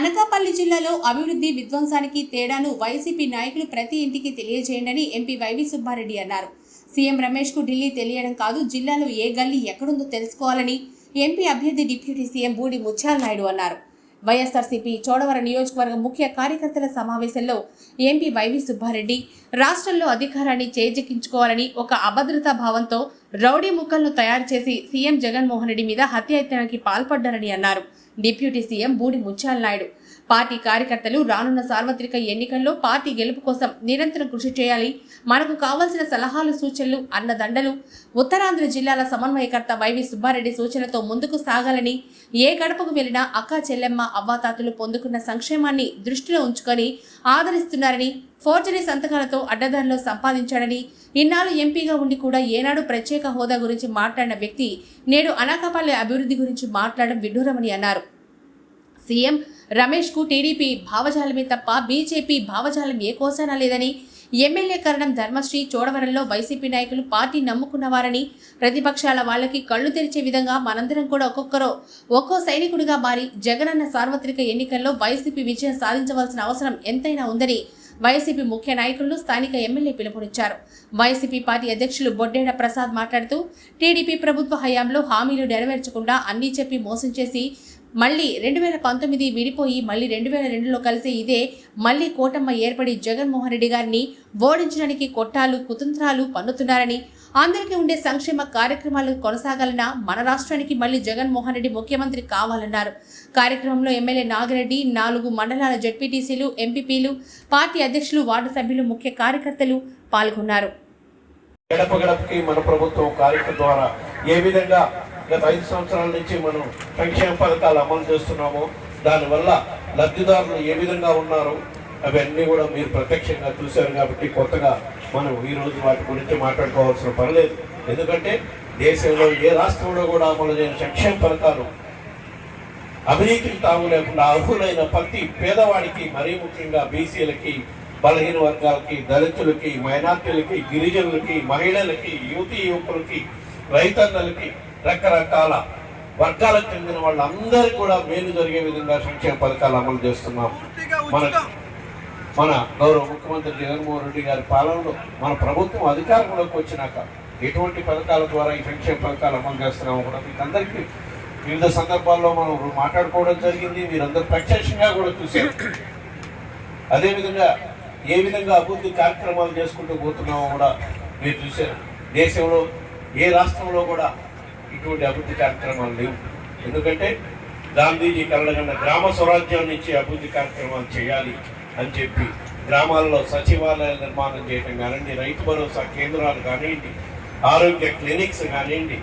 అనకాపల్లి జిల్లాలో అభివృద్ధి విధ్వంసానికి తేడాను వైసీపీ నాయకులు ప్రతి ఇంటికి తెలియజేయండి ఎంపీ వైవి సుబ్బారెడ్డి అన్నారు. సీఎం రమేష్ కు ఢిల్లీ తెలియడం కాదు, జిల్లాలో ఏ గల్లీ ఎక్కడుందో తెలుసుకోవాలని ఎంపీ అభ్యర్థి డిప్యూటీ సీఎం బూడి ముత్యాల నాయుడు అన్నారు. వైఎస్ఆర్సీపీ చోడవరం నియోజకవర్గం ముఖ్య కార్యకర్తల సమావేశంలో ఎంపీ వైవి సుబ్బారెడ్డి రాష్ట్రంలో అధికారాన్ని చేజిక్కించుకోవాలని ఒక అభద్రతా భావంతో రౌడీ ముక్కలను తయారు చేసి సీఎం జగన్మోహన్ రెడ్డి మీద హత్యాయత్నానికి పాల్పడ్డారని అన్నారు. డిప్యూటీ సీఎం బూడి ముత్యాల నాయుడు పార్టీ కార్యకర్తలు రానున్న సార్వత్రిక ఎన్నికల్లో పార్టీ గెలుపు కోసం నిరంతరం కృషి చేయాలి. మనకు కావాల్సిన సలహాలు, సూచనలు, అన్నదండలు ఉత్తరాంధ్ర జిల్లాల సమన్వయకర్త వైవి సుబ్బారెడ్డి సూచనలతో ముందుకు సాగాలని, ఏ గడపకు వెళ్లినా అక్కా చెల్లెమ్మ అవ్వాతాతలు పొందుకున్న సంక్షేమాన్ని దృష్టిలో ఉంచుకొని ఆదరిస్తున్నారని, ఫోర్జరీ సంతకాలతో అడ్డదారిలో సంపాదించాడని, ఇన్నాళ్ళు ఎంపీగా ఉండి కూడా ఏనాడు ప్రత్యేక హోదా గురించి మాట్లాడిన వ్యక్తి నేడు అనకాపల్లి అభివృద్ధి గురించి మాట్లాడడం విడ్డూరమని అన్నారు. సీఎం రమేష్ కు టీడీపీ భావజాలమే తప్ప బీజేపీ భావజాలం ఏ కోసానా లేదని, ఎమ్మెల్యే కరణం ధర్మశ్రీ చోడవరంలో వైసీపీ నాయకులు పార్టీ నమ్ముకున్నవారని, ప్రతిపక్షాల వాళ్ళకి కళ్ళు తెరిచే విధంగా మనందరం కూడా ఒక్కో సైనికుడిగా మారి జగనన్న సార్వత్రిక ఎన్నికల్లో వైసీపీ విజయం సాధించవలసిన అవసరం ఎంతైనా ఉందని వైసీపీ ముఖ్య నాయకులను స్థానిక ఎమ్మెల్యే పిలుపునిచ్చారు. వైసీపీ పార్టీ అధ్యక్షులు బొడ్డేడ ప్రసాద్ మాట్లాడుతూ టీడీపీ ప్రభుత్వ హయాంలో హామీలు నెరవేర్చకుండా అన్నీ చెప్పి మోసం చేసి మళ్ళీ 2019 విడిపోయి మళ్ళీ 2002లో కలిసి ఇదే మళ్ళీ కూటమ్మ ఏర్పడి జగన్మోహన్ రెడ్డి గారిని ఓడించడానికి కొట్టాలు కుతంత్రాలు పన్నుతున్నారని, అందరికీ ఉండే సంక్షేమ కార్యక్రమాలు కొనసాగాలన్నా మన రాష్ట్రానికి మళ్ళీ జగన్మోహన్ రెడ్డి ముఖ్యమంత్రి కావాలన్నారు. కార్యక్రమంలో ఎమ్మెల్యే నాగిరెడ్డి, 4 మండలాల జెడ్పీటీసీలు, ఎంపీపీలు, పార్టీ అధ్యక్షులు, వార్డు సభ్యులు, ముఖ్య కార్యకర్తలు పాల్గొన్నారు. గడప గడపకి మన ప్రభుత్వం కార్యక్రమం ద్వారా ఏ విధంగా గత 5 సంవత్సరాల నుంచి మనం సంక్షేమ పథకాలు అమలు చేస్తున్నామో, దానివల్ల లబ్ధిదారులు ఏ విధంగా ఉన్నారు అవన్నీ కూడా మీరు ప్రత్యక్షంగా చూశారు. కాబట్టి కొత్తగా మనం ఈరోజు వాటి గురించి మాట్లాడుకోవాల్సిన పని లేదు. ఎందుకంటే దేశంలో ఏ రాష్ట్రంలో కూడా అమలు చేయని సంక్షేమ పథకాలు అవినీతికి తాము లేకుండా అర్హులైన ప్రతి పేదవాడికి, మరీ ముఖ్యంగా బీసీలకి, బలహీన వర్గాలకి, దళితులకి, మైనార్టీలకి, గిరిజనులకి, మహిళలకి, యువకులకి, రైతన్నలకి, రకరకాల వర్గాలకు చెందిన వాళ్ళందరికీ కూడా మేలు జరిగే విధంగా సంక్షేమ పథకాలు అమలు చేస్తున్నాం. మన గౌరవ ముఖ్యమంత్రి జగన్మోహన్ రెడ్డి గారి పాలనలో మన ప్రభుత్వం అధికారంలోకి వచ్చినాక ఎటువంటి పథకాల ద్వారా ఈ సంక్షేమ పథకాలు అమలు చేస్తున్నామో కూడా మీకు అందరికీ వివిధ సందర్భాల్లో మనం మాట్లాడుకోవడం జరిగింది. మీరందరూ ప్రత్యక్షంగా కూడా చూశారు. అదేవిధంగా ఏ విధంగా అభివృద్ధి కార్యక్రమాలు చేసుకుంటూ పోతున్నామో కూడా మీరు చూశారు. దేశంలో ఏ రాష్ట్రంలో కూడా ఇటువంటి అభివృద్ధి కార్యక్రమాలు లేవు. ఎందుకంటే గాంధీజీ కలగన్న గ్రామ స్వరాజ్యం నుంచి అభివృద్ధి కార్యక్రమాలు చేయాలి అని చెప్పి గ్రామాల్లో సచివాలయాల నిర్మాణం చేయడం కానివ్వండి, రైతు భరోసా కేంద్రాలు కానివ్వండి, ఆరోగ్య క్లినిక్స్ కానివ్వండి,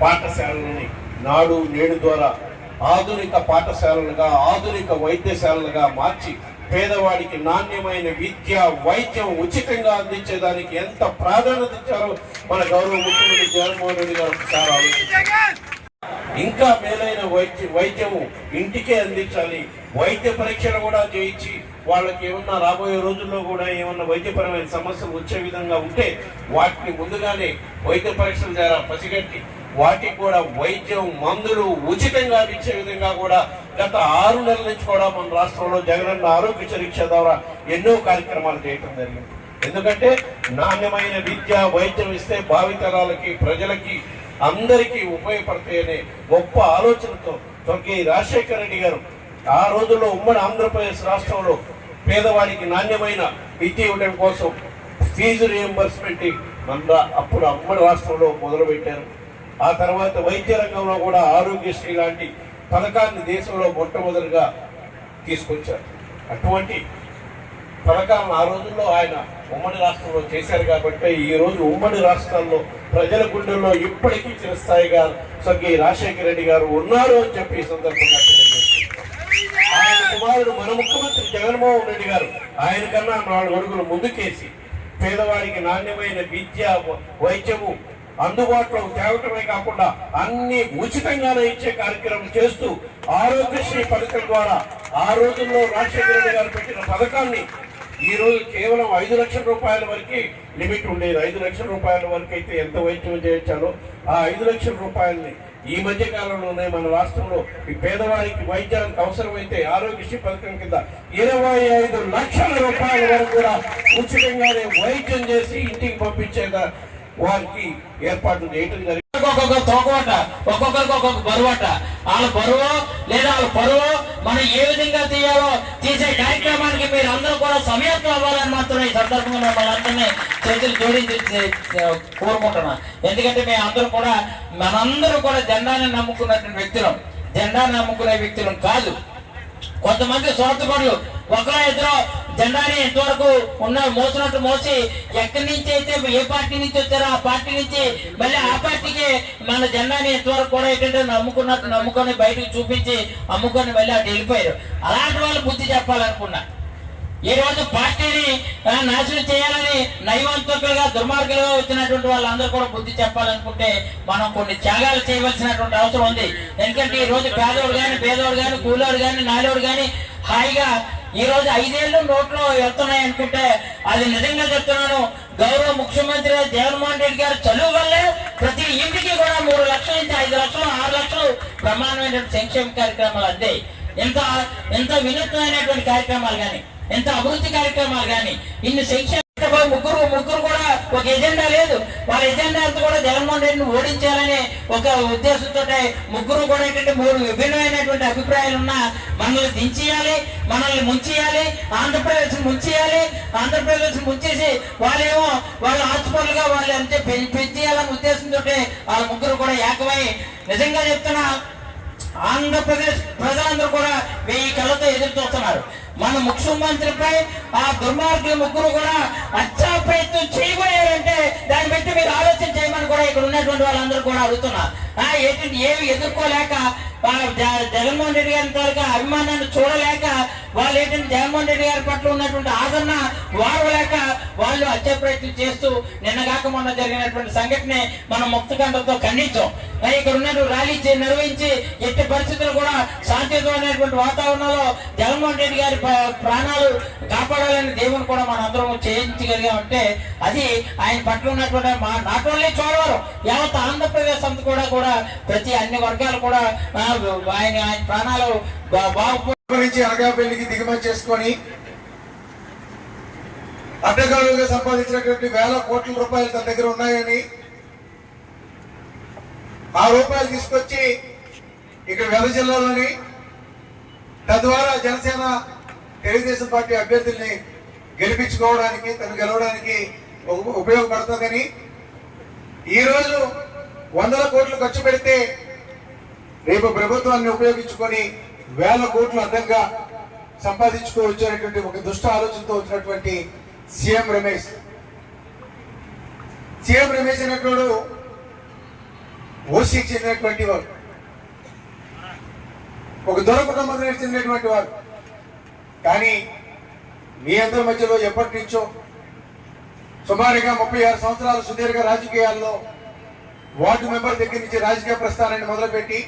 పాఠశాలలని నాడు నేడు ద్వారా ఆధునిక పాఠశాలలుగా, ఆధునిక వైద్యశాలలుగా మార్చి పేదవాడికి నాణ్యమైన విద్య, వైద్యం ఉచితంగా అందించేదానికి ఎంత ప్రాధాన్యత ఇచ్చారో మన గౌరవ ముఖ్యమంత్రి జగన్మోహన్ రెడ్డి గారు చాలా ఆలోచించారు. ఇంకా మేలైన వైద్యము ఇంటికే అందించాలి. వైద్య పరీక్షలు కూడా చేయించి వాళ్ళకి ఏమన్నా రాబోయే రోజుల్లో కూడా ఏమన్నా వైద్యపరమైన సమస్యలు వచ్చే విధంగా ఉంటే వాటిని ముందుగానే వైద్య పరీక్షల ద్వారా పసిగట్టి వాటికి కూడా వైద్యం, మందులు ఉచితంగా ఇచ్చే విధంగా కూడా గత 6 నెలల నుంచి కూడా మన రాష్ట్రంలో జగనన్న ఆరోగ్య పరీక్ష ద్వారా ఎన్నో కార్యక్రమాలు చేయటం జరిగింది. ఎందుకంటే నాణ్యమైన విద్య, వైద్యం ఇస్తే భావితరాలకి, ప్రజలకి, అందరికీ ఉపయోగపడతాయనే గొప్ప ఆలోచనతో స్వర్గీయ రాజశేఖర రెడ్డి గారు ఆ రోజుల్లో ఉమ్మడి ఆంధ్రప్రదేశ్ రాష్ట్రంలో పేదవాడికి నాణ్యమైన విద్య ఇవ్వడం కోసం ఫీజు రియంబర్స్మెంట్ అప్పుడు ఉమ్మడి రాష్ట్రంలో మొదలుపెట్టారు. ఆ తర్వాత వైద్య రంగంలో కూడా ఆరోగ్యశ్రీ లాంటి పథకాన్ని దేశంలో మొట్టమొదటిగా తీసుకొచ్చారు. అటువంటి పథకాలను ఆ రోజుల్లో ఆయన ఉమ్మడి రాష్ట్రంలో చేశారు. కాబట్టి ఈ రోజు ఉమ్మడి రాష్ట్రాల్లో ప్రజల గుండెల్లో ఇప్పటికీ చిరస్థాయిగా స్వర్గీయ రాజశేఖర రెడ్డి గారు ఉన్నారు అని చెప్పి ఈ సందర్భంగా తెలియజేస్తున్నారు. ఆయన కుమారుడు మన ముఖ్యమంత్రి జగన్మోహన్ రెడ్డి గారు ఆయన కన్నా 4 అడుగులు ముందుకేసి పేదవాడికి నాణ్యమైన విద్య, వైద్యము అందుబాటులో తేవటమే కాకుండా అన్ని ఉచితంగానే ఇచ్చే కార్యక్రమం చేస్తూ ఆరోగ్యశ్రీ పథకం ద్వారా ఆ రోజుల్లో రాజశేఖర రెడ్డి గారు పెట్టిన పథకాన్ని ఈ రోజు కేవలం 5 లక్షల రూపాయల వరకు లిమిట్ ఉండేది. 5 లక్షల రూపాయల వరకు అయితే ఎంత వైద్యం చేయించాలో ఆ 5 లక్షల రూపాయలని ఈ మధ్య కాలంలోనే మన రాష్ట్రంలో ఈ పేదవారికి వైద్యానికి అవసరమైతే ఆరోగ్యశ్రీ పథకం కింద 25 లక్షల రూపాయల వరకు కూడా ఉచితంగానే వైద్యం చేసి ఇంటికి పంపించేగా వారికి ఏర్పాట్లు చేయటం జరిగింది. ఒక్కొక్క తోకవట, ఒక్కొక్కరికి ఒక్కొక్క బరువట. వాళ్ళ బరువు లేదా వాళ్ళ పరువు మనం ఏ విధంగా తీయాలో తీసే కార్యక్రమానికి మీరు అందరూ కూడా సమయత్వం అవ్వాలని మాత్రం ఈ సందర్భంగా మనందరినీ చేతులు జోడించి కోరుకుంటున్నా. ఎందుకంటే మేము అందరూ కూడా మనందరూ కూడా జెండాని నమ్ముకున్నటువంటి వ్యక్తులం, జెండాని నమ్ముకునే వ్యక్తులం కాదు. కొంతమంది స్వార్థపరులు ఒకరో ఇద్దరు జెండాని ఎంతవరకు మోసినట్టు మోసి ఎక్కడి నుంచి అయితే ఏ పార్టీ నుంచి వచ్చారో ఆ పార్టీ నుంచి మళ్ళీ ఆ పార్టీకి మన జెండాని ఎంతవరకు కూడా ఏంటంటే నమ్ముకున్నట్టు నమ్ముకొని బయటకు చూపించి అమ్ముకొని మళ్ళీ అటు వెళ్ళిపోయారు. అలాంటి వాళ్ళు బుద్ధి చెప్పాలనుకున్నా. ఈ రోజు పార్టీని నాశనం చేయాలని నైవంతకులుగా దుర్మార్గులుగా వచ్చినటువంటి వాళ్ళందరూ కూడా బుద్ధి చెప్పాలనుకుంటే మనం కొన్ని త్యాగాలు చేయవలసినటువంటి అవసరం ఉంది. ఎందుకంటే ఈ రోజు పేదోడు కానీ పేదోడు కానీ కూలోడు కానీ నాలోడు కానీ హాయిగా ఈ రోజు 5 ఏళ్ళు నోట్లో వెళ్తున్నాయి అనుకుంటే అది నిజంగా చెప్తున్నాను. గౌరవ ముఖ్యమంత్రి జగన్మోహన్ రెడ్డి గారు చదువు వల్లే ప్రతి ఇంటికి కూడా 3 లక్షల నుంచి 5 లక్షలు 6 లక్షలు బ్రహ్మాండమైనటువంటి సంక్షేమ కార్యక్రమాలు అందాయి. ఎంత వినూత్నమైనటువంటి కార్యక్రమాలు కానీ, ఎంత అభివృద్ధి కార్యక్రమాలు కానీ, ఇన్ని సంక్షేమ ముగ్గురు కూడా ఒక ఎజెండా లేదు. వాళ్ళ ఎజెండా అంతా కూడా జగన్మోహన్ రెడ్డిని ఓడించాలనే ఒక ఉద్దేశంతో ముగ్గురు కూడా ఏంటంటే 3 విభిన్నమైనటువంటి అభిప్రాయాలు ఉన్నా మనల్ని దించేయాలి, మనల్ని ముంచేయాలి, ఆంధ్రప్రదేశ్ ముంచేయాలి, ఆంధ్రప్రదేశ్ ముంచేసి వాళ్ళేమో వాళ్ళ ఆత్మలుగా వాళ్ళు అంతే పెంచేయాలనే ఉద్దేశంతో వాళ్ళ ముగ్గురు కూడా ఏకమై నిజంగా చెప్తున్నా ఆంధ్రప్రదేశ్ ప్రజలందరూ కూడా 1000 కళ్ళతో ఎదురు చూస్తున్నారు. మన ముఖ్యమంత్రిపై ఆ దుర్మార్గులు ముగ్గురు కూడా హత్యా ప్రయత్నం చేయబోయారంటే దాన్ని బట్టి మీరు ఆలోచన చేయమని కూడా ఇక్కడ ఉన్నటువంటి వాళ్ళందరూ కూడా అడుగుతున్నారు. ఏమి ఎదుర్కోలేక జగన్మోహన్ రెడ్డి గారి తాలూకా అభిమానాన్ని చూడలేక వాళ్ళు ఏంటంటే జగన్మోహన్ రెడ్డి గారి పట్ల ఉన్నటువంటి ఆదరణ వారలేక వాళ్ళు హత్య ప్రయత్నం చేస్తూ నిన్నగాక మొన్న జరిగినటువంటి సంఘటన మనం ముక్తకంఠంతో ఖండించాం. ఇక్కడ ఉన్నటువంటి ర్యాలీ నిర్వహించి ఎట్టి పరిస్థితులు కూడా శాంతియుతమైనటువంటి వాతావరణంలో జగన్మోహన్ రెడ్డి గారి ప్రాణాలు కాపాడాలని దేవుని కూడా మన అందరం చేయించగలిగామంటే అది ఆయన పట్ల ఉన్నటువంటి నాట్ ఓన్లీ చోడవరం యావత్ ఆంధ్రప్రదేశ్ అంతా కూడా ప్రతి అన్ని వర్గాలు కూడా ఆయన ప్రాణాలు నుంచి అనకాపల్లికి దిగుమతి చేసుకొని అడ్డగాలుగా సంపాదించినటువంటి 1000 కోట్ల రూపాయలు తన దగ్గర ఉన్నాయని ఆ రూపాయలు తీసుకొచ్చి ఇక్కడ వెద జిల్లాలోని తద్వారా జనసేన తెలుగుదేశం పార్టీ అభ్యర్థుల్ని గెలిపించుకోవడానికి తను గెలవడానికి ఉపయోగపడుతుందని ఈరోజు 100 కోట్లు ఖర్చు పెడితే రేపు ప్రభుత్వాన్ని ఉపయోగించుకొని 1000 కోట్లు అడ్డంగా సంపాదించుకోవచ్చు అనేటువంటి ఒక దుష్ట ఆలోచనతో వచ్చినటువంటి సీఎం రమేష్ అనేటువంటి ఓసీకి చెందినటువంటి వారు, ఒక దొర కుటుంబానికి చెందినటువంటి వారు. కానీ మీ అందరి మధ్యలో ఎప్పటి నుంచో సుమారుగా 36 సంవత్సరాల సుదీర్ఘ రాజకీయాల్లో వార్డు మెంబర్ దగ్గర నుంచి రాజకీయ ప్రస్థానాన్ని మొదలుపెట్టి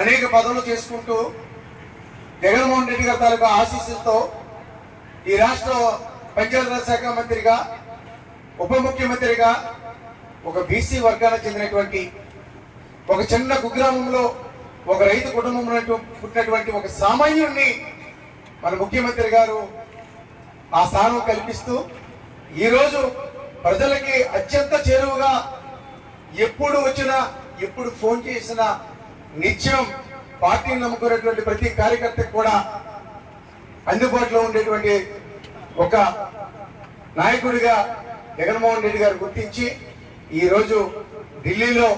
అనేక పదవులు చేసుకుంటూ జగన్మోహన్ రెడ్డి గారి తాలూకా ఆశీస్సులతో ఈ రాష్ట్ర పంచాయతీరాజ్ శాఖ మంత్రిగా, ఉప ముఖ్యమంత్రిగా ఒక బీసీ వర్గానికి చెందినటువంటి ఒక చిన్న కుగ్రామంలో ఒక రైతు కుటుంబంలో పుట్టినటువంటి ఒక సామాన్యుడిని మన ముఖ్యమంత్రి గారు ఆ స్థానం కల్పిస్తూ ఈరోజు ప్రజలకి అత్యంత చేరువుగా ఎప్పుడు వచ్చినా ఎప్పుడు ఫోన్ చేసినా నిత్యం పార్టీని నమ్ముకున్నటువంటి ప్రతి కార్యకర్తకు కూడా అందుబాటులో ఉండేటువంటి ఒక నాయకుడిగా జగన్మోహన్ రెడ్డి గారు గుర్తించి ఈరోజు ఢిల్లీలో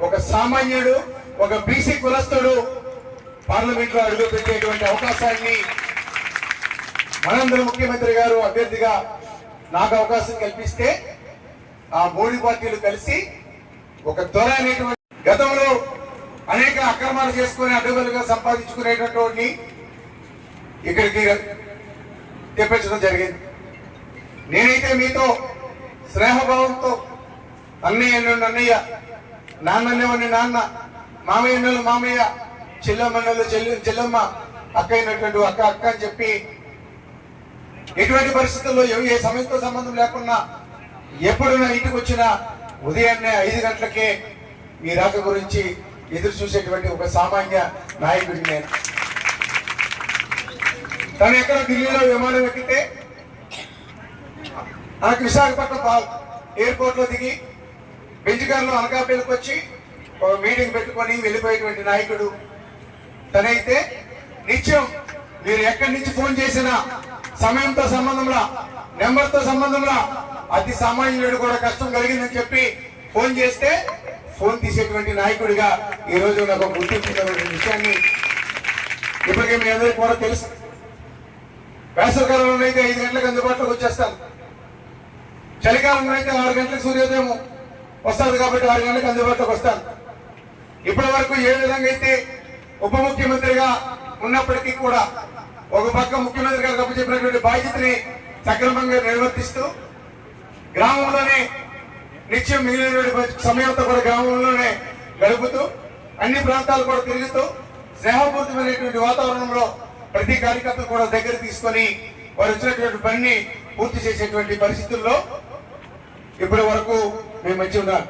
ఒక సామాన్యుడు, ఒక బీసీ కులస్తుడు పార్లమెంట్ లో అడుగు పెట్టేటువంటి అవకాశాన్ని మనందరూ ముఖ్యమంత్రి గారు అభ్యర్థిగా నాకు అవకాశం కల్పిస్తే ఆ 3 పార్టీలు కలిసి ఒక దొర అనేటువంటి గతంలో అనేక అక్రమాలు చేసుకుని అడ్డగోలుగా సంపాదించుకునేటటువంటి ఇక్కడికి తెప్పించడం జరిగింది. నేనైతే మీతో స్నేహభావంతో అన్నయ్య, నాన్ననేవాడిని నాన్న, మామయ్యలు మామయ్య, చెల్లమ్మన్నలు చెల్లమ్మ, అక్క అయినటువంటి అక్క అని చెప్పి ఎటువంటి పరిస్థితుల్లో ఏ సమయంతో సంబంధం లేకుండా ఎప్పుడు నా ఇంటికి వచ్చినా ఉదయాన్నే 5 గంటలకే మీ రాక గురించి ఎదురు చూసేటువంటి ఒక సామాన్య నాయకుడిని నేను. తను ఎక్కడ ఢిల్లీలో విమానం ఎక్కితే నాకు విశాఖపట్నం ఎయిర్పోర్ట్ లో దిగి బెంచ్ కార్లో అనకాపల్లికి వచ్చి ఒక మీటింగ్ పెట్టుకొని వెళ్ళిపోయేటువంటి నాయకుడు తనైతే నిత్యం మీరు ఎక్కడి నుంచి ఫోన్ చేసినా సమయంతో సంబంధంలా నెంబర్తో సంబంధంలా అతి సామాన్యుడు కూడా కష్టం కలిగిందని చెప్పి ఫోన్ చేస్తే ఫోన్ తీసేటువంటి నాయకుడిగా ఈ రోజు నాకు ఒక గుర్తింపు విషయాన్ని ఇప్పటికే మీ అందరికీ కూడా తెలుసు. వేసవికాలంలో అయితే 5 గంటలకు అందుబాటులోకి వచ్చేస్తాను. చలికాలంలో అయితే 6 గంటలకు సూర్యోదయం వస్తుంది కాబట్టి 6 గంటలకు అందుబాటులోకి వస్తాను. ఇప్పటి వరకు ఏ విధంగా అయితే ఉప ముఖ్యమంత్రిగా ఉన్నప్పటికీ కూడా ఒక పక్క ముఖ్యమంత్రి గారికి అప్పచెప్పినటువంటి బాధ్యతని సక్రమంగా నిర్వర్తిస్తూ గ్రామంలోనే నిత్యం మిగిలిన సమయంతో కూడా గ్రామంలోనే గడుపుతూ అన్ని ప్రాంతాలు కూడా తిరుగుతూ స్నేహపూరితమైనటువంటి వాతావరణంలో ప్రతి కార్యకర్త కూడా దగ్గర తీసుకొని వారు వచ్చినటువంటి పనిని పూర్తి చేసేటువంటి పరిస్థితుల్లో ఇప్పటి వరకు మేము మంచి ఉన్నాం.